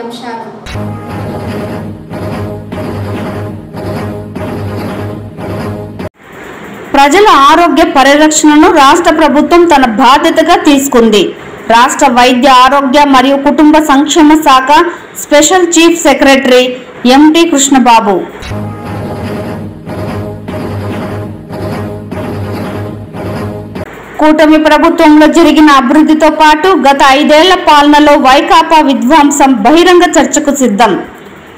అంశాలు. ప్రజల ఆరోగ్య పరిరక్షణను రాష్ట్ర ప్రభుత్వం తన బాధ్యతగా తీసుకుంది. రాష్ట్ర వైద్య ఆరోగ్య మరియు కుటుంబ సంక్షేమ శాఖ స్పెషల్ చీఫ్ సెక్రటరీ ఎంటి కృష్ణబాబు కూటమి ప్రభుత్వంలో జరిగిన అభివృద్ధితో పాటు గత 5 ఏళ్ల పాలనలో వైకాపా విధ్వంసం బహిరంగ చర్చకు సిద్ధం.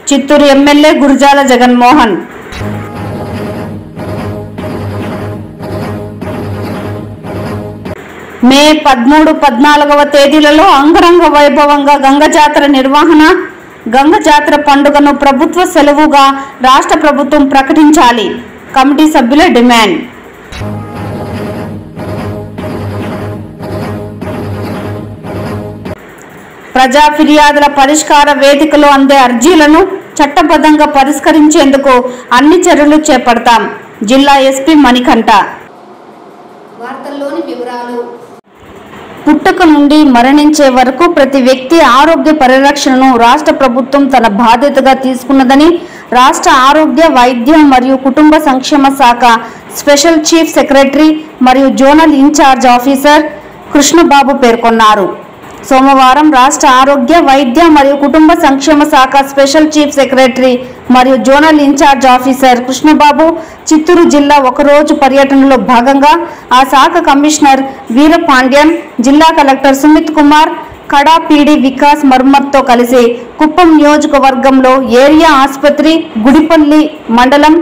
చిత్తూరు ఎమ్మెల్యే గురజాల జగన్మోహన్. మే 13, 14వ తేదీలలో అంగరంగ వైభవంగా గంగ జాతర నిర్వహణ. గంగ జాతర పండుగను ప్రభుత్వ సెలవుగా రాష్ట్ర ప్రభుత్వం ప్రకటించాలి. కమిటీ సభ్యుల డిమాండ్. ప్రజా ఫిర్యాదుల పరిష్కార వేదికలో అందే అర్జీలను చట్టబద్ధంగా పరిష్కరించేందుకు అన్ని చర్యలు చేపడతాం. జిల్లా ఎస్పీ మణికంఠ. వార్తల్లోని వివరాలు. పుట్టుక నుండి మరణించే వరకు ప్రతి వ్యక్తి ఆరోగ్య పరిరక్షణను రాష్ట్ర ప్రభుత్వం తన బాధ్యతగా తీసుకున్నదని రాష్ట్ర ఆరోగ్య వైద్య మరియు కుటుంబ సంక్షేమ శాఖ స్పెషల్ చీఫ్ సెక్రటరీ మరియు జోనల్ ఇన్ఛార్జ్ ఆఫీసర్ కృష్ణబాబు పేర్కొన్నారు. సోమవారం రాష్ట్ర ఆరోగ్య వైద్య మరియు కుటుంబ సంక్షేమ శాఖ స్పెషల్ చీఫ్ సెక్రటరీ మరియు zonal incharge officer Krishnababu Chittoor జిల్లా ఒకరోజు పర్యటనలో భాగంగా ఆ శాఖ కమిషనర్ వీరపాండ్యన్, జిల్లా కలెక్టర్ సుమిత్ కుమార్, కడా పీడి వికాస్ మర్మత్తో కలిసి కుప్పం నియోజకవర్గంలో ఏరియా ఆసుపత్రి, గుడిపల్లి మండలం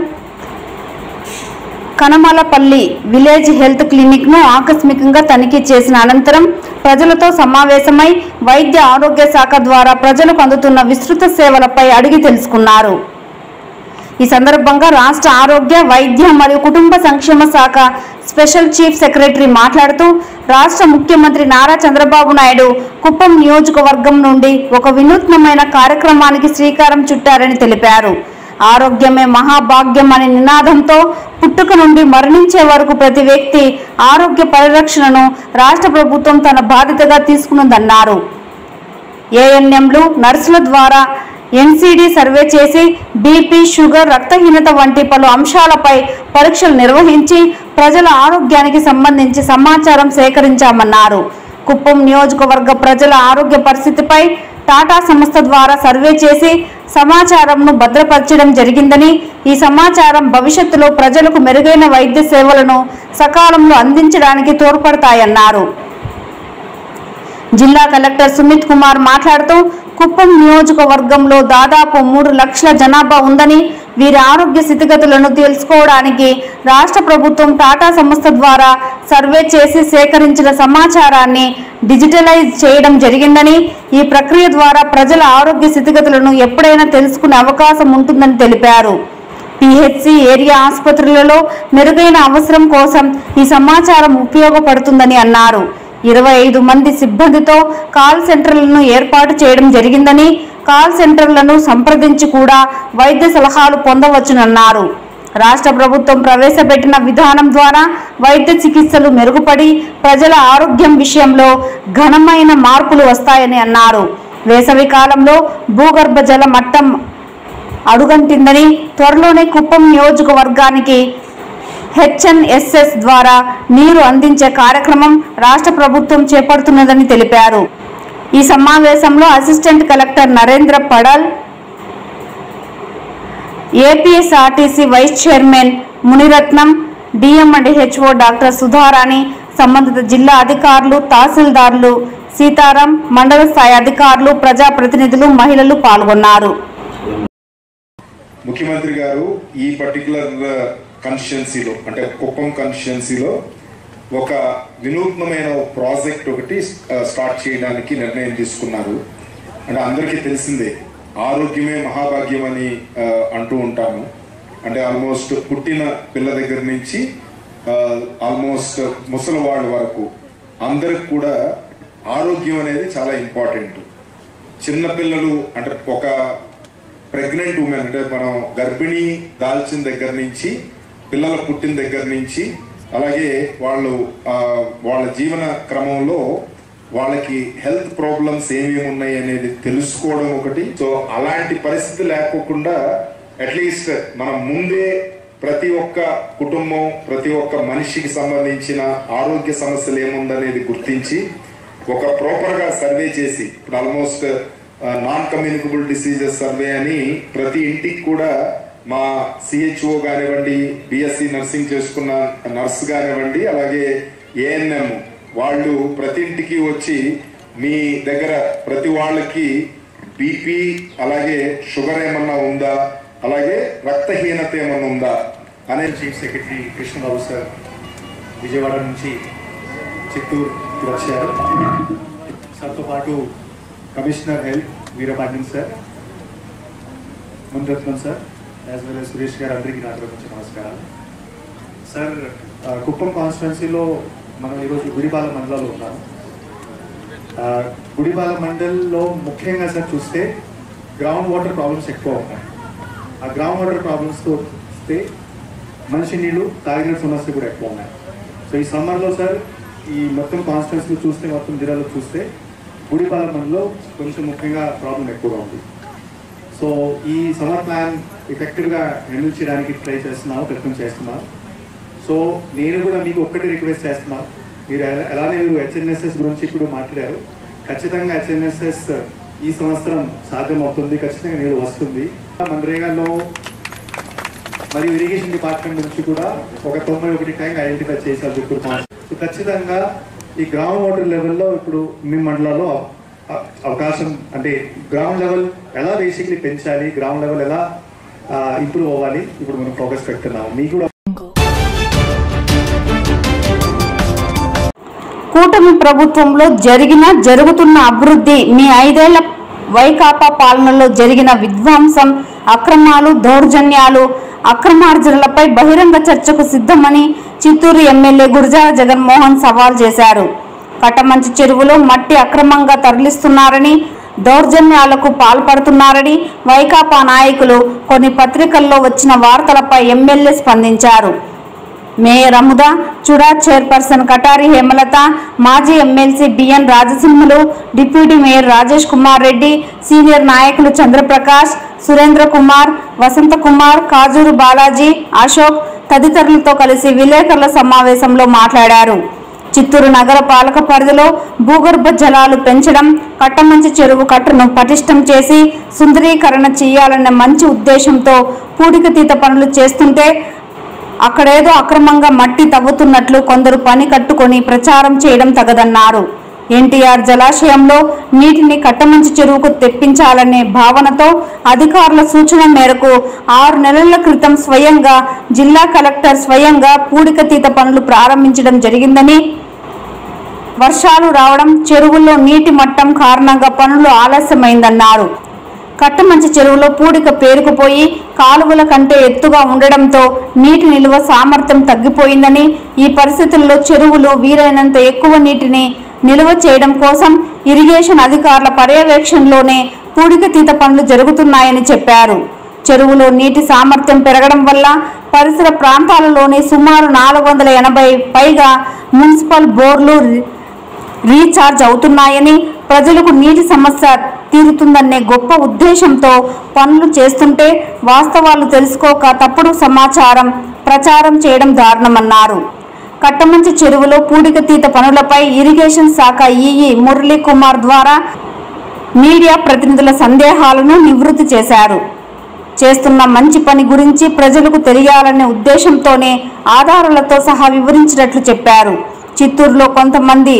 కనమలపల్లి విలేజ్ హెల్త్ క్లినిక్ ను ఆకస్మికంగా తనిఖీ చేసిన అనంతరం ప్రజలతో సమావేశమై వైద్య ఆరోగ్య శాఖ ద్వారా ప్రజలకు అందుతున్న విస్తృత సేవలపై అడిగి తెలుసుకున్నారు. ఈ సందర్భంగా రాష్ట్ర ఆరోగ్య వైద్య మరియు కుటుంబ సంక్షేమ శాఖ స్పెషల్ చీఫ్ సెక్రటరీ మాట్లాడుతూ రాష్ట్ర ముఖ్యమంత్రి నారా చంద్రబాబు నాయుడు కుప్పం నియోజకవర్గం నుండి ఒక వినూత్నమైన కార్యక్రమానికి శ్రీకారం చుట్టారని తెలిపారు. ఆరోగ్యమే మహాభాగ్యం అనే నినాదంతో పుట్టుక నుండి మరణించే వరకు ప్రతి వ్యక్తి ఆరోగ్య పరిరక్షణను రాష్ట్ర ప్రభుత్వం తన బాధ్యతగా తీసుకున్నదన్నారు. ఏఎన్ఎంలు, నర్సుల ద్వారా ఎన్సీడీ సర్వే చేసి బీపీ, షుగర్, రక్తహీనత వంటి పలు అంశాలపై పరీక్షలు నిర్వహించి ప్రజల ఆరోగ్యానికి సంబంధించి సమాచారం సేకరించామన్నారు. కుప్పం నియోజకవర్గ ప్రజల ఆరోగ్య పరిస్థితిపై టాటా సంస్థ ద్వారా సర్వే చేసి సమాచారంను భద్రపరచడం జరిగిందని, ఈ సమాచారం భవిష్యత్తులో ప్రజలకు మెరుగైన వైద్య సేవలను సకాలంలో అందించడానికి తోడ్పడతాయన్నారు. జిల్లా కలెక్టర్ సుమిత్ కుమార్ మాట్లాడుతూ కుప్పం నియోజకవర్గంలో దాదాపు 3 లక్షల జనాభా ఉందని, వీరి ఆరోగ్య స్థితిగతులను తెలుసుకోవడానికి రాష్ట్ర ప్రభుత్వం టాటా సంస్థ ద్వారా సర్వే చేసి సేకరించిన సమాచారాన్ని డిజిటలైజ్ చేయడం జరిగిందని, ఈ ప్రక్రియ ద్వారా ప్రజల ఆరోగ్య స్థితిగతులను ఎప్పుడైనా తెలుసుకునే అవకాశం ఉంటుందని తెలిపారు. పిహెచ్సి, ఏరియా ఆసుపత్రులలో మెరుగైన అవసరం కోసం ఈ సమాచారం ఉపయోగపడుతుందని అన్నారు. 25 మంది సిబ్బందితో కాల్ సెంటర్లను ఏర్పాటు చేయడం జరిగిందని, కాల్ సెంటర్లను సంప్రదించి కూడా వైద్య సలహాలు పొందవచ్చునన్నారు. రాష్ట్ర ప్రభుత్వం ప్రవేశపెట్టిన విధానం ద్వారా వైద్య చికిత్సలు మెరుగుపడి ప్రజల ఆరోగ్యం విషయంలో ఘనమైన మార్పులు వస్తాయని అన్నారు. వేసవి కాలంలో భూగర్భ జల మట్టం అడుగంటిందని, త్వరలోనే కుప్పం నియోజకవర్గానికి హెచ్ఎన్ఎస్ఎస్ ద్వారా నీరు అందించే కార్యక్రమం రాష్ట్ర ప్రభుత్వం చేపడుతున్నదని తెలిపారు. ఈ సమావేశంలో assistant collector Narendra Padal, APSRTC vice chairman Muniratnam, DM and HO doctor Sudharani, సంబంధిత జిల్లా అధికారులు, తహసీల్దార్లు, సీతారాం, మండల స్థాయి అధికారులు, ప్రజాప్రతినిధులు, మహిళలు పాల్గొన్నారు. ముఖ్యమంత్రి గారు ఈ పర్టికులర్ కాన్స్టిట్యుయెన్సీలో అంటే కుప్పం కాన్స్టిట్యుయెన్సీలో ఒక వినూత్నమైన ప్రాజెక్ట్ ఒకటి స్టార్ట్ చేయడానికి నిర్ణయం తీసుకున్నారు. అంటే అందరికీ తెలిసిందే, ఆరోగ్యమే మహాభాగ్యం అని అంటూ ఉంటాము. అంటే ఆల్మోస్ట్ పుట్టిన పిల్ల దగ్గర నుంచి ఆల్మోస్ట్ ముసలి వాళ్ళ వరకు అందరికి కూడా ఆరోగ్యం అనేది చాలా ఇంపార్టెంట్. చిన్నపిల్లలు అంటే ఒక ప్రెగ్నెంట్ ఉమెన్ అంటే మనం గర్భిణీ దాల్చిన దగ్గర నుంచి పిల్లల పుట్టిన దగ్గర నుంచి అలాగే వాళ్ళ జీవన క్రమంలో వాళ్ళకి హెల్త్ ప్రాబ్లమ్స్ ఏమేమి ఉన్నాయి అనేది తెలుసుకోవడం ఒకటి. సో అలాంటి పరిస్థితి లేకోకుండా అట్లీస్ట్ మనం ముందే ప్రతి ఒక్క కుటుంబం, ప్రతి ఒక్క మనిషికి సంబంధించిన ఆరోగ్య సమస్యలు ఏముందనేది గుర్తించి ఒక ప్రాపర్గా సర్వే చేసి, ఇప్పుడు almost non communicable diseases survey అని ప్రతి ఇంటికి కూడా మా సిహెచ్ఓ కానివ్వండి, బిఎస్సి నర్సింగ్ చేసుకున్న నర్స్ కానివ్వండి, అలాగే ఏఎన్ఎం వాళ్ళు ప్రతి ఇంటికి వచ్చి మీ దగ్గర ప్రతి వాళ్ళకి బీపీ అలాగే షుగర్ ఏమన్నా ఉందా, అలాగే రక్తహీనత ఏమన్నా ఉందా అనే chief secretary Krishnababu sir Vijayawada నుంచి చిత్తూరు వచ్చారు. సార్తో పాటు commissioner health Veerapandian sir, Munirathnam sir, as well as Suresh గారు, అందరికీ నా తరఫు నుంచి నమస్కారాలు. సార్, కుప్పం కాన్స్టిట్యున్సీలో మనం ఈరోజు గుడిబాల మండలంలో ఉన్నాము. గుడిబాల మండల్లో ముఖ్యంగా సార్ చూస్తే గ్రౌండ్ వాటర్ ప్రాబ్లమ్స్ ఎక్కువ ఉన్నాయి. ఆ గ్రౌండ్ వాటర్ ప్రాబ్లమ్స్తో వస్తే మంచినీళ్ళు తాగిన సమస్య కూడా ఎక్కువ ఉన్నాయి. సో ఈ సమ్మర్లో సార్ ఈ మొత్తం కాన్స్టిట్యున్సీలో చూస్తే, మొత్తం జిల్లాలో చూస్తే గుడిపాల మండలంలో కొంచెం ముఖ్యంగా ప్రాబ్లం ఎక్కువగా ఉంది. సో ఈ సమ్మర్ ప్లాన్ ఎఫెక్టివ్గా హ్యాండిల్ చేయడానికి ట్రై చేస్తున్నాము, ప్రయత్నం చేస్తున్నాము. సో నేను కూడా మీకు ఒక్కటి రిక్వెస్ట్ చేస్తున్నాను, మీరు ఎలానే మీరు హెచ్ఎన్ఎస్ఎస్ గురించి ఇప్పుడు మాట్లాడారు, ఖచ్చితంగా హెచ్ఎన్ఎస్ఎస్ ఈ సంవత్సరం సాధ్యమవుతుంది, ఖచ్చితంగా నీరు వస్తుంది. మన్రేగాలో మరియు ఇరిగేషన్ డిపార్ట్మెంట్ నుంచి కూడా ఒక 91 ట్యాంక్ ఐడెంటిఫై చేశారు చిత్తూరు కాన్స్టిట్యున్సీ. సో ఖచ్చితంగా ఈ గ్రౌండ్ వాటర్ లెవెల్లో ఇప్పుడు మీ మండలాల్లో అవకాశం, అంటే గ్రౌండ్ లెవెల్ ఎలా బేసిక్లీ పెంచాలి, గ్రౌండ్ లెవెల్ ఎలా ఇంప్రూవ్ అవ్వాలి, ఇప్పుడు మనం ఫోకస్ పెడుతున్నాము. మీకు కూడా కూటమి ప్రభుత్వంలో జరుగుతున్న అభివృద్ధి, మీ 5 ఏళ్ల వైకాపా పాలనలో జరిగిన విధ్వంసం, అక్రమాలు, దౌర్జన్యాలు, అక్రమార్జనలపై బహిరంగ చర్చకు సిద్ధమని చిత్తూరు ఎమ్మెల్యే గురజాల జగన్మోహన్ సవాల్ చేశారు. కట్టమంచి చెరువులో మట్టి అక్రమంగా తరలిస్తున్నారని, దౌర్జన్యాలకు పాల్పడుతున్నారని వైకాపా నాయకులు కొన్ని పత్రికల్లో వచ్చిన వార్తలపై ఎమ్మెల్యే స్పందించారు. మేయర్ అముద, చుడా చైర్పర్సన్ కటారి హేమలత, మాజీ MLC B N Rajasimhulu, deputy mayor Rajesh Kumar Reddy, senior నాయకులు చంద్రప్రకాష్, సురేంద్ర కుమార్, వసంత కుమార్, కాజూరు బాలాజీ, అశోక్ తదితరులతో కలిసి విలేకరుల సమావేశంలో మాట్లాడారు. చిత్తూరు నగర పాలక పరిధిలో భూగర్భ జలాలు పెంచడం, కట్టమంచి చెరువు కట్టును పటిష్టం చేసి సుందరీకరణ చేయాలన్న మంచి ఉద్దేశంతో పూడికతీత పనులు చేస్తుంటే అక్కడేదో అక్రమంగా మట్టి తవ్వుతున్నట్లు కొందరు పని కట్టుకొని ప్రచారం చేయడం తగదన్నారు. ఎన్టీఆర్ జలాశయంలో నీటిని కట్టమంచి చెరువుకు తెప్పించాలనే భావనతో అధికారుల సూచన మేరకు 6 నెలల క్రితం స్వయంగా జిల్లా కలెక్టర్ స్వయంగా పూడికతీత పనులు ప్రారంభించడం జరిగిందని, వర్షాలు రావడం, చెరువుల్లో నీటి మట్టం కారణంగా పనులు ఆలస్యమైందన్నారు. కట్టమంచి చెరువులో పూడిక పేరుకుపోయి కాలువల కంటే ఎత్తుగా ఉండడంతో నీటి నిల్వ సామర్థ్యం తగ్గిపోయిందని, ఈ పరిస్థితుల్లో చెరువులు వీలైనంత ఎక్కువ నీటిని నిల్వ చేయడం కోసం ఇరిగేషన్ అధికారుల పర్యవేక్షణలోనే పూడికతీత పనులు జరుగుతున్నాయని చెప్పారు. చెరువులో నీటి సామర్థ్యం పెరగడం వల్ల పరిసర ప్రాంతాలలోని సుమారు 480 పైగా మున్సిపల్ బోర్లు రీఛార్జ్ అవుతున్నాయని, ప్రజలకు నీటి సమస్య తీరుతుందనే గొప్ప ఉద్దేశంతో పనులు చేస్తుంటే వాస్తవాలు తెలుసుకోక తప్పుడు సమాచారం ప్రచారం చేయడం దారుణమన్నారు. కట్టమంచి చెరువులో పూడికతీత పనులపై ఇరిగేషన్ శాఖ ఈఈ మురళీ కుమార్ ద్వారా మీడియా ప్రతినిధుల సందేహాలను నివృత్తి చేశారు. చేస్తున్న మంచి పని గురించి ప్రజలకు తెలియాలనే ఉద్దేశంతోనే ఆధారాలతో సహా వివరించినట్లు చెప్పారు. చిత్తూరులో కొంతమంది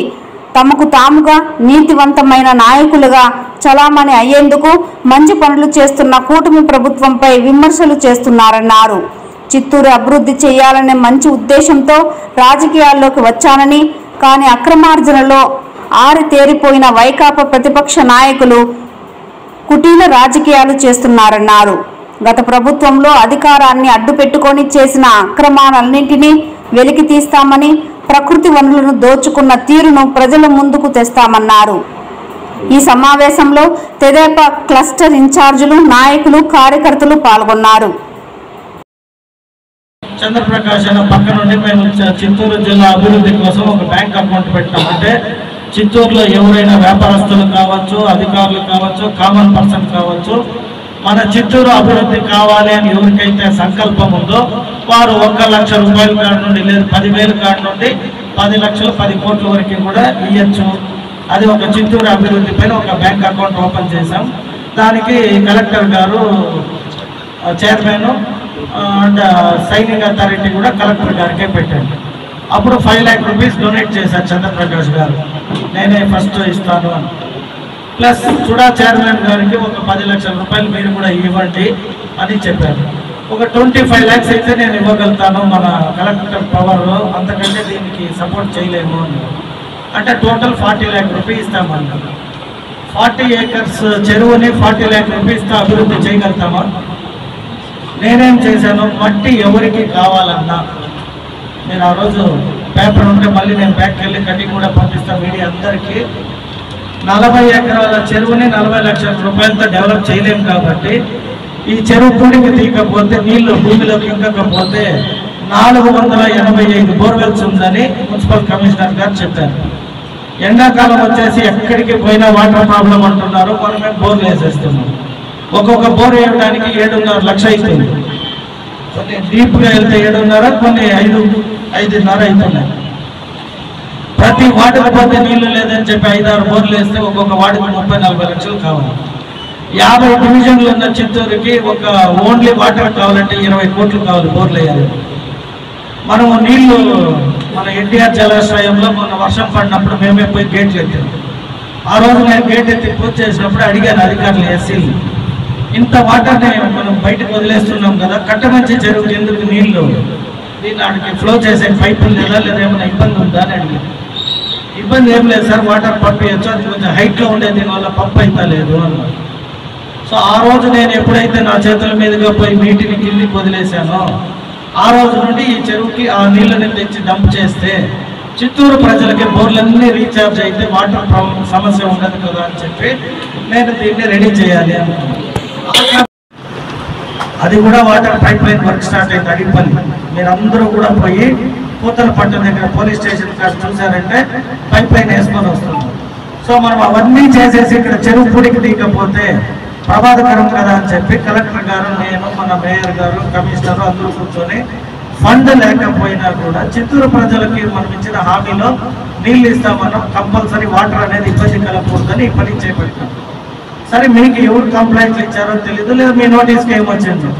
తమకు తాముగా నీతివంతమైన నాయకులుగా చలామణి అయ్యేందుకు మంచి పనులు చేస్తున్న కూటమి ప్రభుత్వంపై విమర్శలు చేస్తున్నారన్నారు. చిత్తూరు అభివృద్ధి చేయాలనే మంచి ఉద్దేశంతో రాజకీయాల్లోకి వచ్చానని, కానీ అక్రమార్జనలో ఆరితేరిపోయిన వైకాపా ప్రతిపక్ష నాయకులు కుటీల రాజకీయాలు చేస్తున్నారన్నారు. గత ప్రభుత్వంలో అధికారాన్ని అడ్డుపెట్టుకొని చేసిన అక్రమాలన్నింటినీ వెలికి తీస్తామని, ప్రకృతి వనరులను దోచుకున్న తీరును ప్రజల ముందుకు తెస్తామన్నారు. ఈ సమావేశంలో తెదేపా క్లస్టర్ ఇన్ఛార్జీలు, నాయకులు, కార్యకర్తలు పాల్గొన్నారు. చంద్రప్రకాష్ అన్న పక్క నుండి మేము చిత్తూరు జిల్లా అభివృద్ధి కోసం ఒక బ్యాంక్ అకౌంట్ పెట్టామంటే చిత్తూరులో ఎవరైనా వ్యాపారస్తులు కావచ్చు, అధికారులు కావచ్చు, కామన్ పర్సన్ కావచ్చు, మన చిత్తూరు అభివృద్ధి కావాలి అని ఎవరికైతే సంకల్పం ఉందో వారు 1 లక్ష రూపాయల కాడ నుండి లేదు 10,000 కాడ నుండి 10 లక్షలు 10 కోట్ల వరకు కూడా ఇవ్వచ్చు. అది ఒక చిత్తూరు అభివృద్ధి పైన ఒక బ్యాంక్ అకౌంట్ ఓపెన్ చేశాం. దానికి కలెక్టర్ గారు చైర్మన్ అండ్ సైనింగ్ అథారిటీ కూడా కలెక్టర్ గారికే పెట్టండి. అప్పుడు 5 లక్షల రూపీస్ డొనేట్ చేశారు చంద్రప్రకాష్ గారు, నేనే ఫస్ట్ ఇస్తాను అని. ప్లస్ చుడా చైర్మన్ గారికి ఒక 10 లక్షల రూపాయలు మీరు కూడా ఇవ్వండి అని చెప్పారు. ఒక 25 lakhs అయితే నేను ఇవ్వగలుగుతాను, మన కలెక్టర్ పవర్ అంతకంటే దీనికి సపోర్ట్ చేయలేము అని. అంటే టోటల్ 40 lakh రూపీస్ ఇస్తామన్నారు. 40 acres చెరువుని 40 lakh రూపీస్తో అభివృద్ధి చేయగలుగుతామా? నేనేం చేశాను, మట్టి ఎవరికి కావాలన్నా నేను ఆ రోజు పేపర్ ఉంటే మళ్ళీ నేను బ్యాక్కి వెళ్ళి కటింగ్ కూడా పంపిస్తాను మీడియా అందరికీ. 40 ఎకరాల చెరువుని 40 లక్షల రూపాయలతో డెవలప్ చేయలేము కాబట్టి ఈ చెరువు పూడికి తీయకపోతే నీళ్లు భూమిలోకి ఇంకకపోతే 485 బోర్వెల్స్ ఉందని మున్సిపల్ కమిషనర్ గారు చెప్పారు. ఎండాకాలం వచ్చేసి ఎక్కడికి పోయినా వాటర్ ప్రాబ్లం అంటున్నారు, మనమే బోర్లు వేసేస్తున్నాం. ఒక్కొక్క బోర్ వేయడానికి 7.5 లక్షలు అవుతుంది. కొన్ని డీప్గా వెళ్తే 7.5, కొన్ని 5.5 అవుతున్నాయి. ప్రతి వార్డుకు పోతే నీళ్లు లేదని చెప్పి 5-6 బోర్లు వేస్తే ఒక్కొక్క వార్డుకు 30-40 లక్షలు కావాలి. 50 డివిజన్లు ఉన్న చిత్తూరుకి ఒక ఓన్లీ వాటర్ కావాలంటే 20 కోట్లు కావాలి బోర్లు వేయాలి. మనము నీళ్లు మన ఎన్టీఆర్ జలాశయంలో మొన్న వర్షం పడినప్పుడు మేమే పోయి గేట్లు ఎత్తాం. ఆ రోజు నేను గేట్ ఎత్తి పూర్తి చేసినప్పుడు అడిగాను అధికారులు, ఎస్సీలు, ఇంత వాటర్ని మనం బయటకు వదిలేస్తున్నాం కదా, కట్టమంచి చెరువుకి ఎందుకు నీళ్లు దీన్ని ఆడికి ఫ్లో చేసే పైపులు లేదా ఏమైనా ఇబ్బంది ఉందా అని అడిగాను. ఇబ్బంది ఏం లేదు సార్, వాటర్ పంపించచ్చు, అది కొంచెం హైట్లో ఉండే దీనివల్ల పంప్ అయితే లేదు అన్నారు. సో ఆ రోజు నేను ఎప్పుడైతే నా చేతుల మీదుగా పోయి నీటిని కిందికి వదిలేశానో ఆ రోజు నుండి ఈ చెరువుకి ఆ నీళ్ళని తెచ్చి డంప్ చేస్తే చిత్తూరు ప్రజలకి బోర్లన్నీ రీఛార్జ్ అయితే వాటర్ సమస్య ఉండదు కదా అని చెప్పి నేను దీన్ని రెడీ చేయాలి అనుకున్నాను. అది కూడా water pipe line work start అయింది అడిపల్లి. మీరందరూ కూడా పోయి పూతలపట్టు దగ్గర పోలీస్ స్టేషన్ కాడ చూసారంటే పైప్ లైన్ వేసుకొని వస్తుంది. సో మనం అవన్నీ చేసేసి ఇక్కడ చెరువు పూడికి తీయకపోతే ప్రమాదకరం కదా అని చెప్పి కలెక్టర్ గారు, నేను, మన మేయర్ గారు, కమిషనర్ అందరూ కూర్చొని ఫండ్ లేకపోయినా కూడా చిత్తూరు ప్రజలకి మనం ఇచ్చిన హామీలో నీళ్ళు ఇస్తామన్నాం, కంపల్సరీ వాటర్ అనేది ఇబ్బంది కలగకూడదని ఈ పని చేపట్టాం. సరే మీకు ఎవరు కంప్లైంట్లు ఇచ్చారో తెలీదు, లేదా మీ నోటీస్కి ఏమొచ్చింది,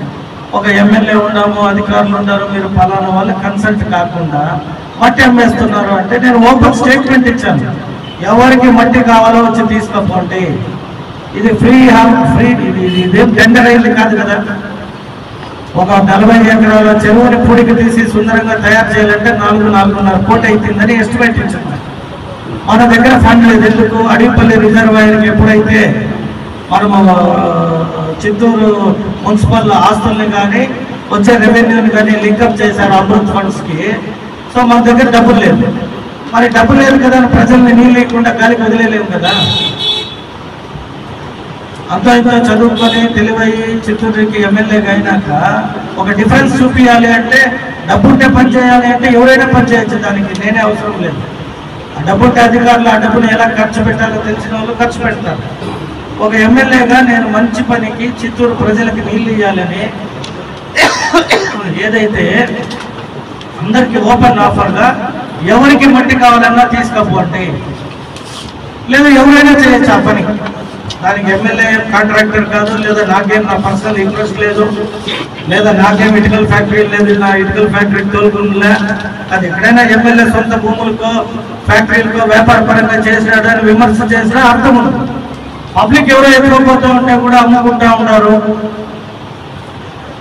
ఒక ఎమ్మెల్యే ఉన్నాము, అధికారులు ఉన్నారు, మీరు ఫలానా వాళ్ళు కన్సల్ట్ కాకుండా మట్టి అమ్మేస్తున్నారు అంటే నేను ఓపెన్ స్టేట్మెంట్ ఇచ్చాను, ఎవరికి మట్టి కావాలో వచ్చి తీసుకోపోండి, ఇది ఫ్రీ ఇదేం టెండర్ అయింది కాదు కదా. ఒక 40 ఎకరాల చెరువుని పూడికి తీసి సుందరంగా తయారు చేయాలంటే 4-4.5 కోట్లు అవుతుందని ఎస్టిమేట్ ఇచ్చింది. మన దగ్గర ఫండ్ లేదు. ఎందుకు? అడిపల్లి రిజర్వాయర్కి ఎప్పుడైతే మనము చిత్తూరు మున్సిపల్ ఆస్తుల్ని కానీ వచ్చే రెవెన్యూని కానీ లింకప్ చేశారు అమృత్ ఫండ్స్కి. సో మన దగ్గర డబ్బులు లేదు. మరి డబ్బులు లేదు కదా, ప్రజల్ని నీళ్ళు లేకుండా గాలికి వదిలేలేము కదా. అంతా ఇంత చదువుకొని తెలివయ్యి చిత్తూరుకి ఎమ్మెల్యేగా అయినాక ఒక డిఫరెన్స్ చూపించాలి అంటే డబ్బుంటే పని చేయాలి అంటే ఎవరైనా పని చేయొచ్చు, దానికి నేనే అవసరం లేదు. ఆ డబ్బుంటే అధికారులు ఆ డబ్బును ఎలా ఖర్చు పెట్టాలో తెలిసిన వాళ్ళు ఖర్చు పెడతారు. ఒక ఎమ్మెల్యేగా నేను మంచి పనికి చిత్తూరు ప్రజలకి నీళ్ళు ఇవ్వాలని ఏదైతే అందరికీ ఓపెన్ ఆఫర్గా ఎవరికి మట్టి కావాలన్నా తీసుకోపోండి, లేదా ఎవరైనా చేయొచ్చు ఆ పని. దానికి ఎమ్మెల్యే కాంట్రాక్టర్ కాదు, లేదా నాకేం నా పర్సనల్ ఇంట్రెస్ట్ లేదు, లేదా నాకేం ఇటుకల్ ఫ్యాక్టరీ లేదు, నా ఇటుకల్ ఫ్యాక్టరీ తోలుకుందిలే. అది ఎక్కడైనా ఎమ్మెల్యే సొంత భూములకో ఫ్యాక్టరీలకో వ్యాపార పరంగా చేసినాడని విమర్శ చేసినా అర్థం ఉంది. పబ్లిక్ ఎవరో ఎదురుపోతూ ఉంటే కూడా అమ్ముకుంటా ఉన్నారు.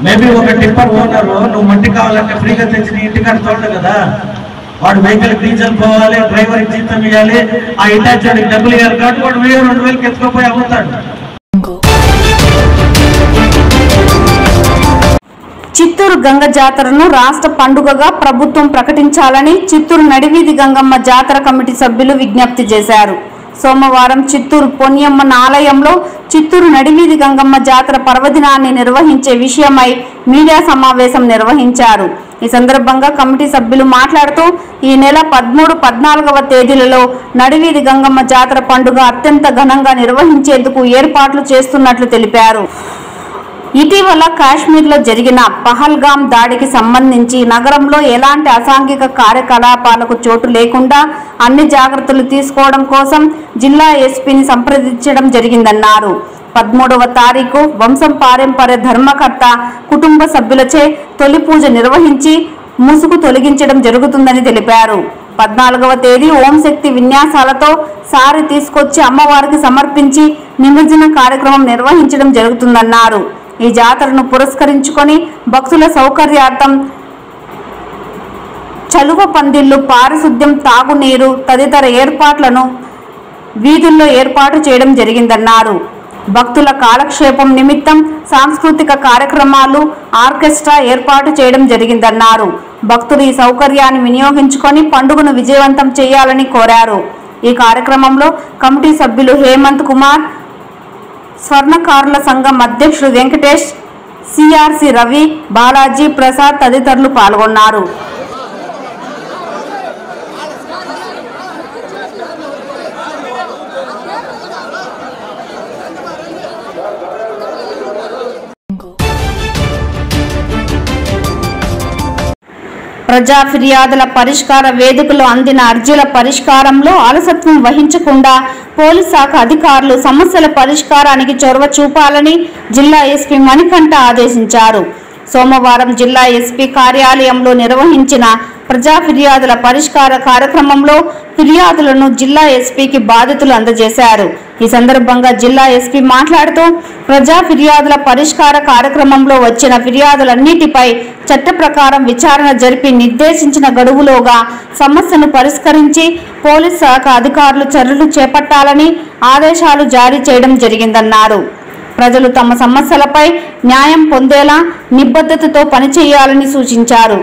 మేబీ ఒక టిప్పర్ ఓనరు నువ్వు మట్టి కావాలంటే ఫ్రీగా తెచ్చి నీ ఇంటికి తోడు కదా, వాడు వెహికల్ డీజిల్ పోవాలి, డ్రైవర్కి జీతం ఇవ్వాలి, ఆ ఇంటాచారికి డబ్బులు ఇవ్వాలి కాబట్టి వాడు 1000-2000 ఎత్తుకుపోయి అమ్ముతాడు. చిత్తూరు గంగ జాతరను రాష్ట్ర పండుగగా ప్రభుత్వం ప్రకటించాలని చిత్తూరు నడివీధి గంగమ్మ జాతర కమిటీ సభ్యులు విజ్ఞప్తి చేశారు. సోమవారం చిత్తూరు పొన్యమ్మన్ ఆలయంలో చిత్తూరు నడివీధి గంగమ్మ జాతర పర్వదినాన్ని నిర్వహించే విషయమై మీడియా సమావేశం నిర్వహించారు. ఈ సందర్భంగా కమిటీ సభ్యులు మాట్లాడుతూ ఈ నెల 13, 14వ తేదీలలో నడివీధి గంగమ్మ జాతర పండుగ అత్యంత ఘనంగా నిర్వహించేందుకు ఏర్పాట్లు చేస్తున్నట్లు తెలిపారు. ఇటీవల కాశ్మీర్లో జరిగిన పహల్గామ్ దాడికి సంబంధించి నగరంలో ఎలాంటి అసాంఘిక కార్యకలాపాలకు చోటు లేకుండా అన్ని జాగ్రత్తలు తీసుకోవడం కోసం జిల్లా ఎస్పీని సంప్రదించడం జరిగిందన్నారు. 13వ తారీఖు వంశం పారంపర్య ధర్మకర్త కుటుంబ సభ్యులచే తొలి పూజ నిర్వహించి ముసుగు తొలగించడం జరుగుతుందని తెలిపారు. 14వ తేదీ ఓంశక్తి విన్యాసాలతో సారి తీసుకొచ్చి అమ్మవారికి సమర్పించి నిమజ్జన కార్యక్రమం నిర్వహించడం జరుగుతుందన్నారు. ఈ జాతరను పురస్కరించుకొని భక్తుల సౌకర్యార్థం చలువ పందిళ్లు, పారిశుద్ధ్యం, తాగునీరు తదితర ఏర్పాట్లను వీధుల్లో ఏర్పాటు చేయడం జరిగిందన్నారు. భక్తుల కాలక్షేపం నిమిత్తం సాంస్కృతిక కార్యక్రమాలు, ఆర్కెస్ట్రా ఏర్పాటు చేయడం జరిగిందన్నారు. భక్తులు ఈ సౌకర్యాన్ని వినియోగించుకొని పండుగను విజయవంతం చేయాలని కోరారు. ఈ కార్యక్రమంలో కమిటీ సభ్యులు హేమంత్ కుమార్, స్వర్ణకారుల సంఘం అధ్యక్షుడు వెంకటేష్, సిఆర్సి రవి, బాలాజీ, ప్రసాద్ తదితరులు పాల్గొన్నారు. ప్రజా ఫిర్యాదుల పరిష్కార వేదికలో అందిన అర్జీల పరిష్కారంలో అలసత్వం వహించకుండా పోలీస్ శాఖ అధికారులు సమస్యల పరిష్కారానికి చొరవ చూపాలని జిల్లా ఎస్పీ మణికంఠ ఆదేశించారు. సోమవారం జిల్లా ఎస్పీ కార్యాలయంలో నిర్వహించిన ప్రజా ఫిర్యాదుల పరిష్కార కార్యక్రమంలో ఫిర్యాదులను జిల్లా ఎస్పీకి బాధితులు అందజేశారు. ఈ సందర్భంగా జిల్లా ఎస్పీ మాట్లాడుతూ ప్రజా ఫిర్యాదుల పరిష్కార కార్యక్రమంలో వచ్చిన ఫిర్యాదులన్నిటిపై చట్ట ప్రకారం విచారణ జరిపి నిర్దేశించిన గడువులోగా సమస్యను పరిష్కరించి పోలీస్ శాఖ అధికారులు చర్యలు చేపట్టాలని ఆదేశాలు జారీ చేయడం జరిగిందన్నారు. ప్రజలు తమ సమస్యలపై న్యాయం పొందేలా నిబద్ధతతో పనిచేయాలని సూచించారు.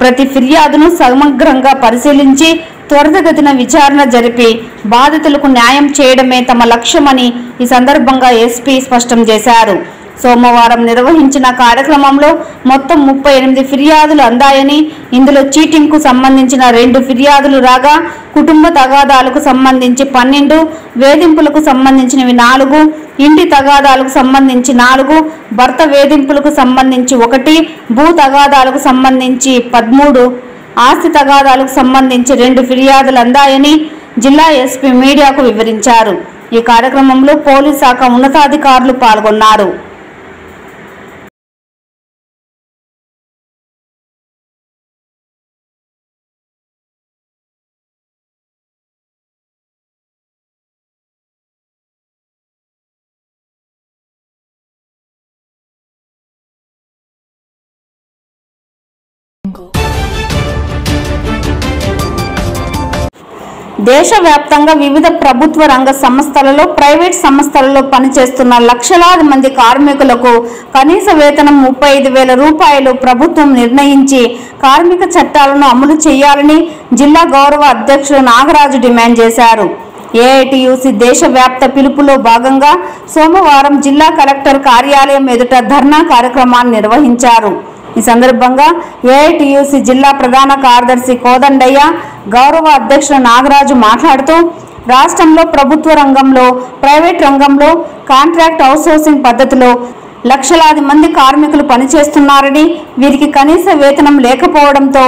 ప్రతి ఫిర్యాదును సమగ్రంగా పరిశీలించి త్వరితగతిన విచారణ జరిపి బాధితులకు న్యాయం చేయడమే తమ లక్ష్యమని ఈ సందర్భంగా ఎస్పీ స్పష్టం చేశారు. సోమవారం నిర్వహించిన కార్యక్రమంలో మొత్తం 38 ఫిర్యాదులు అందాయని, ఇందులో చీటింగ్కు సంబంధించిన 2 ఫిర్యాదులు రాగా కుటుంబ తగాదాలకు సంబంధించి 12, వేధింపులకు సంబంధించినవి 4, ఇంటి తగాదాలకు సంబంధించి 4, భర్త వేధింపులకు సంబంధించి 1, భూ తగాదాలకు సంబంధించి 13, ఆస్తి తగాదాలకు సంబంధించి 2 ఫిర్యాదులు అందాయని జిల్లా ఎస్పీ మీడియాకు వివరించారు. ఈ కార్యక్రమంలో పోలీస్ శాఖ ఉన్నతాధికారులు పాల్గొన్నారు. దేశవ్యాప్తంగా వివిధ ప్రభుత్వ రంగ సంస్థలలో, ప్రైవేట్ సంస్థలలో పనిచేస్తున్న లక్షలాది మంది కార్మికులకు కనీస వేతనం 35,000 రూపాయలు ప్రభుత్వం నిర్ణయించి కార్మిక చట్టాలను అమలు చేయాలని జిల్లా గౌరవ అధ్యక్షుడు నాగరాజు డిమాండ్ చేశారు. ఏఐటియుసి దేశవ్యాప్త పిలుపులో భాగంగా సోమవారం జిల్లా కలెక్టర్ కార్యాలయం ఎదుట ధర్నా కార్యక్రమాన్ని నిర్వహించారు. ఈ సందర్భంగా ఏఐటియుసి జిల్లా ప్రధాన కార్యదర్శి కోదండయ్య, గౌరవ అధ్యక్షుడు నాగరాజు మాట్లాడుతూ రాష్ట్రంలో ప్రభుత్వ రంగంలో, ప్రైవేట్ రంగంలో కాంట్రాక్ట్ అవుట్సోర్సింగ్ పద్ధతిలో లక్షలాది మంది కార్మికులు పనిచేస్తున్నారని, వీరికి కనీస వేతనం లేకపోవడంతో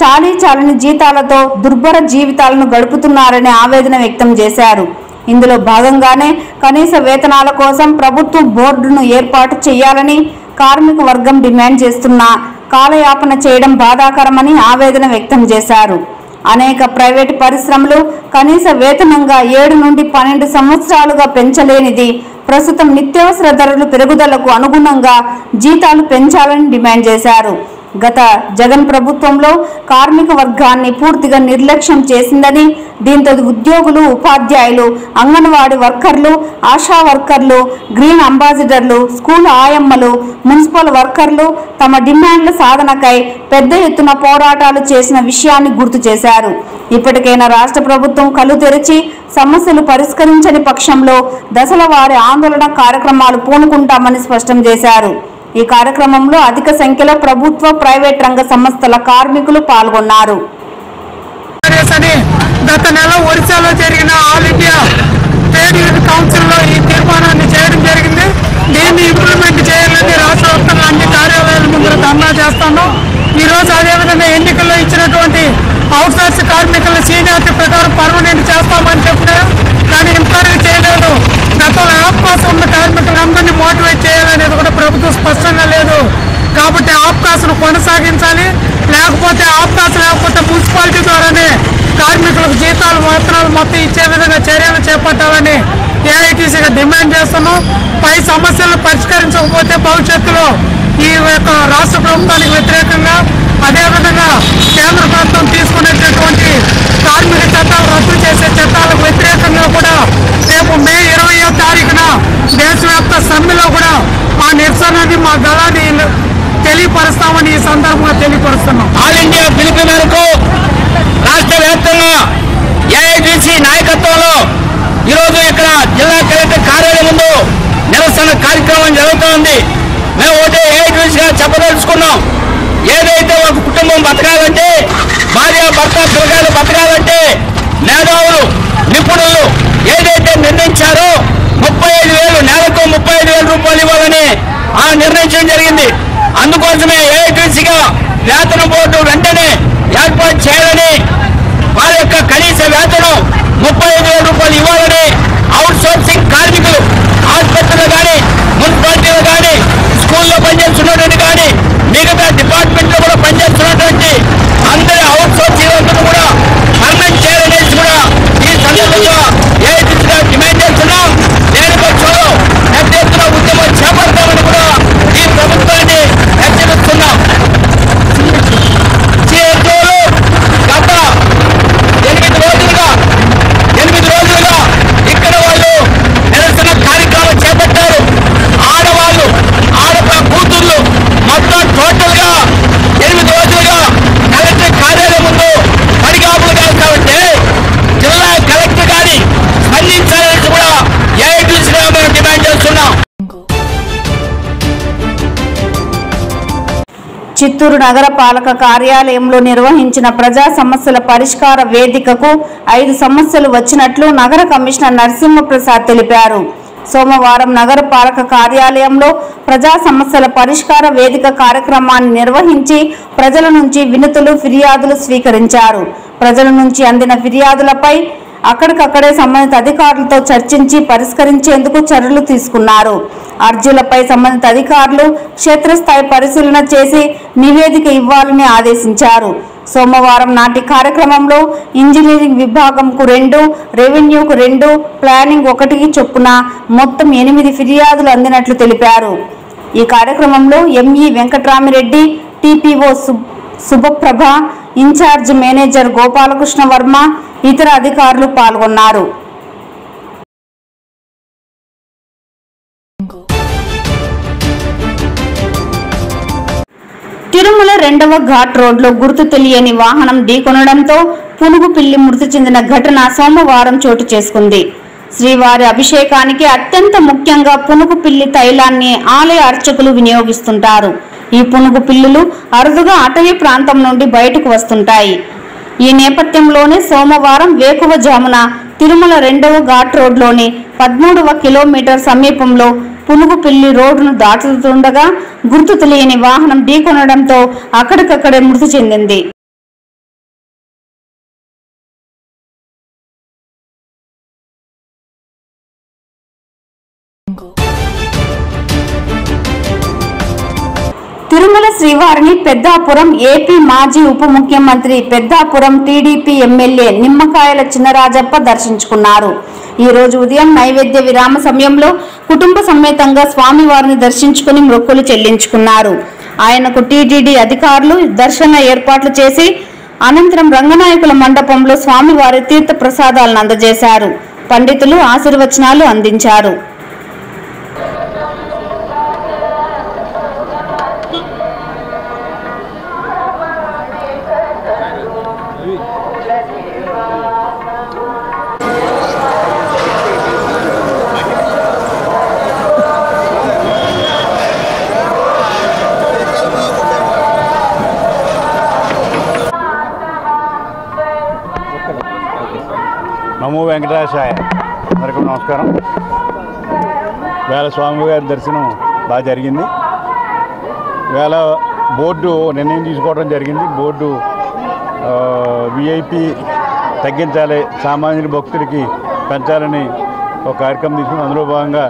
చాలీచాలని జీతాలతో దుర్భర జీవితాలను గడుపుతున్నారని ఆవేదన వ్యక్తం చేశారు. ఇందులో భాగంగానే కనీస వేతనాల కోసం ప్రభుత్వ బోర్డును ఏర్పాటు చేయాలని కార్మిక వర్గం డిమాండ్ చేస్తున్నా కాలయాపన చేయడం బాధాకరమని ఆవేదన వ్యక్తం చేశారు. అనేక ప్రైవేటు పరిశ్రమలు కనీస వేతనంగా 7 నుండి 12 సంవత్సరాలుగా పెంచలేనిది ప్రస్తుతం నిత్యావసర ధరలు పెరుగుదలకు అనుగుణంగా జీతాలు పెంచాలని డిమాండ్ చేశారు. గత జగన్ ప్రభుత్వంలో కార్మిక వర్గాన్ని పూర్తిగా నిర్లక్ష్యం చేసిందని, దీంతో ఉద్యోగులు, ఉపాధ్యాయులు, అంగన్వాడీ వర్కర్లు, ఆశా వర్కర్లు, గ్రీన్ అంబాసిడర్లు, స్కూల్ ఆయమ్మలు, మున్సిపల్ వర్కర్లు తమ డిమాండ్ల సాధనకై పెద్ద ఎత్తున పోరాటాలు చేసిన విషయాన్ని గుర్తు చేశారు. ఇప్పటికైనా రాష్ట్ర ప్రభుత్వం కళ్ళు తెరిచి సమస్యలు పరిష్కరించని పక్షంలో దశల వారి ఆందోళన కార్యక్రమాలు పూనుకుంటామని స్పష్టం చేశారు. ఈ కార్యక్రమంలో అధిక సంఖ్యలో ప్రభుత్వ, ప్రైవేట్ రంగ సంస్థల కార్మికులు పాల్గొన్నారు. గత నెల ఒరిస్సాలో జరిగిన ఆల్ ఇండియా ట్రేడ్ యూనియన్ కౌన్సిల్లో ఈ తీర్మానాన్ని చేయడం జరిగింది. దీన్ని ఇంప్లిమెంట్ చేయాలని రాష్ట్ర వ్యాప్తంగా అన్ని కార్యాలయాల ముందు ధర్నా చేస్తాను. ఈరోజు అదేవిధంగా ఎన్నికల్లో ఇచ్చినటువంటి అవుట్సోర్స్ కార్మికుల సీనియారిటీ ప్రకారం పర్మనెంట్ చేస్తామని చెప్పినారు, కానీ ఇంప్లాయర్ చేయలేదు. గతంలో ఆప్కాస్ ఉన్న కార్మికులందరినీ మోటివేట్ చేయాలనేది కూడా ప్రభుత్వం స్పష్టంగా లేదు. కాబట్టి ఆప్కాస్ను కొనసాగించాలి, లేకపోతే ఆప్కాస్ లేకపోతే మున్సిపాలిటీ ద్వారానే కార్మికులకు జీతాలు, వేతనాలు మొత్తం ఇచ్చే విధంగా చర్యలు చేపట్టాలని ఏఐటీసీగా డిమాండ్ చేస్తున్నాం. పై సమస్యలను పరిష్కరించకపోతే భవిష్యత్తులో ఈ యొక్క రాష్ట్ర ప్రభుత్వానికి వ్యతిరేకంగా, అదేవిధంగా కేంద్ర ప్రభుత్వం తీసుకునేటటువంటి కార్మిక చట్టాలు రద్దు చేసే చట్టాలకు వ్యతిరేకంగా కూడా రేపు మే 20వ తారీఖున దేశవ్యాప్త సమ్మెలో కూడా మా నిరసనని, మా గళాన్ని తెలియపరుస్తామని ఈ సందర్భంగా తెలియపరుస్తున్నాం. ఆల్ ఇండియా పిలుపు మేరకు రాష్ట్ర వ్యాప్తంగా ఏఐటీసీ నాయకత్వంలో ఈరోజు ఇక్కడ జిల్లా కలెక్టర్ కార్యాలయం ముందు నిరసన కార్యక్రమం జరుగుతోంది. మేము ఒకటే ఏఐటీసీగా చెప్పదలుచుకున్నాం. ఏదైతే ఒక కుటుంబం బతకాలంటే, భార్య భర్త పిల్లగాలు బతకాలంటే మేధావులు, నిపుణులు ఏదైతే నిర్ణయించారో 35,000 నెలకు 35,000 రూపాయలు ఇవ్వాలని నిర్ణయించడం జరిగింది. అందుకోసమే ఏఐటీసీగా వేతన బోర్డు వెంటనే ఏర్పాటు చేయాలని, వారి యొక్క కనీస వేతనం 35,000 రూపాయలు ఇవ్వాలని, అవుట్ సోర్సింగ్ కార్మికులు ఆసుపత్రులు కానీ, మున్సిపాలిటీలు కానీ, స్కూల్లో పనిచేస్తున్నటువంటి కానీ, మిగతా డిపార్ట్మెంట్లో కూడా పనిచేస్తున్నటువంటి అందరి అవుట్ సోర్సింగ్ అందరూ కూడా పర్మనెంట్ చేయాలనేసి కూడా ఈ సందర్భంగా ఏఐటీసీగా డిమాండ్ చేస్తున్నాం. దేని పక్షంలో పెద్ద ఎత్తున ఉద్యమం చేపడతామని కూడా ఈ ప్రభుత్వాన్ని హెచ్చరిస్తున్నాం. గత 8 రోజులుగా ఇక్కడ వాళ్ళు నిరసన కార్యక్రమం చేపట్టారు. ఆడవాళ్ళు, కూతుర్లు మొత్తం టోటల్ గా 8 రోజులుగా కలెక్టర్ కార్యాలయం ముందు పడిగాపులు కాస్తామంటే జిల్లా కలెక్టర్ గారి స్పందించాలని కూడా ఏఐటీసీగా మేము డిమాండ్ చేస్తున్నాం. చిత్తూరు నగర పాలక కార్యాలయంలో నిర్వహించిన ప్రజా సమస్యల పరిష్కార వేదికకు 5 సమస్యలు వచ్చినట్లు నగర కమిషనర్ నరసింహప్రసాద్ తెలిపారు. సోమవారం నగర పాలక కార్యాలయంలో ప్రజా సమస్యల పరిష్కార వేదిక కార్యక్రమాన్ని నిర్వహించి ప్రజల నుంచి వినతులు, ఫిర్యాదులు స్వీకరించారు. ప్రజల నుంచి అందిన ఫిర్యాదులపై అక్కడికక్కడే సంబంధిత అధికారులతో చర్చించి పరిష్కరించేందుకు చర్యలు తీసుకున్నారు. అర్జీలపై సంబంధిత అధికారులు క్షేత్రస్థాయి పరిశీలన చేసి నివేదిక ఇవ్వాలని ఆదేశించారు. సోమవారం నాటి కార్యక్రమంలో ఇంజనీరింగ్ విభాగంకు 2, రెవెన్యూకు 2, ప్లానింగ్ 1 చొప్పున మొత్తం 8 ఫిర్యాదులు అందినట్లు తెలిపారు. ఈ కార్యక్రమంలో ME Venkatramireddy, TPO Shubhaprabha, in charge manager Gopalakrishna Varma, ఇతర అధికారులు పాల్గొన్నారు. తిరుమల 2వ ఘాట్ రోడ్లో గుర్తు తెలియని వాహనం ఢీకొనడంతో పునుగు పిల్లి మృతి చెందిన ఘటన సోమవారం చోటు చేసుకుంది. శ్రీవారి అభిషేకానికి అత్యంత ముఖ్యంగా పునుగు పిల్లి తైలాన్ని ఆలయ అర్చకులు వినియోగిస్తుంటారు. ఈ పునుగు పిల్లులు అరుదుగా అటవీ ప్రాంతం నుండి బయటకు వస్తుంటాయి. ఈ నేపథ్యంలోనే సోమవారం వేకువజామున తిరుమల 2వ ఘాట్ రోడ్లోని 13వ కిలోమీటర్ సమీపంలో పునుగు పిల్లి రోడ్డును దాటుతుండగా గుర్తు తెలియని వాహనం ఢీకొనడంతో అక్కడికక్కడే మృతి చెందింది. తిరుమల శ్రీవారిని పెద్దాపురం ఏపీ మాజీ ఉప ముఖ్యమంత్రి, పెద్దాపురం టీడీపీ ఎమ్మెల్యే నిమ్మకాయల చినరాజప్ప దర్శించుకున్నారు. ఈ రోజు ఉదయం నైవేద్య విరామ సమయంలో కుటుంబ సమేతంగా స్వామివారిని దర్శించుకుని మొక్కులు చెల్లించుకున్నారు. ఆయనకు టీటీడీ అధికారులు దర్శన ఏర్పాట్లు చేసి అనంతరం రంగనాయకుల మండపంలో స్వామివారి తీర్థ ప్రసాదాలను అందజేశారు. పండితులు ఆశీర్వచనాలు అందించారు. నమో వెంకటేశాయ. అందరికీ నమస్కారం. వేళ స్వామివారి దర్శనం బాగా జరిగింది. వేళ బోర్డు నిర్ణయం తీసుకోవడం జరిగింది. బోర్డు విఐపి తగ్గించాలి, సామాన్యుల భక్తులకి పెంచాలని ఒక కార్యక్రమం తీసుకుని అందులో భాగంగా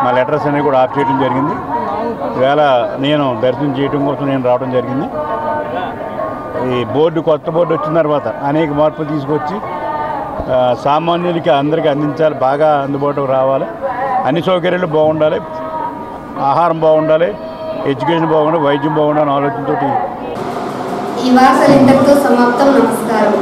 మా లెటర్స్ అనేవి కూడా ఆఫ్ చేయడం జరిగింది. వేళ నేను దర్శనం చేయడం కోసం నేను రావడం జరిగింది. ఈ కొత్త బోర్డు వచ్చిన తర్వాత అనేక మార్పులు తీసుకొచ్చి సామాన్యులకి అందరికీ అందించాలి, బాగా అందుబాటులోకి రావాలి, అన్ని సౌకర్యాలు బాగుండాలి, ఆహారం బాగుండాలి, ఎడ్యుకేషన్ బాగుండాలి, వైద్యం బాగుండాలని ఆలోచనతో ఈ వార్తలు ఇంతటితో సమాప్తం. నమస్కారం.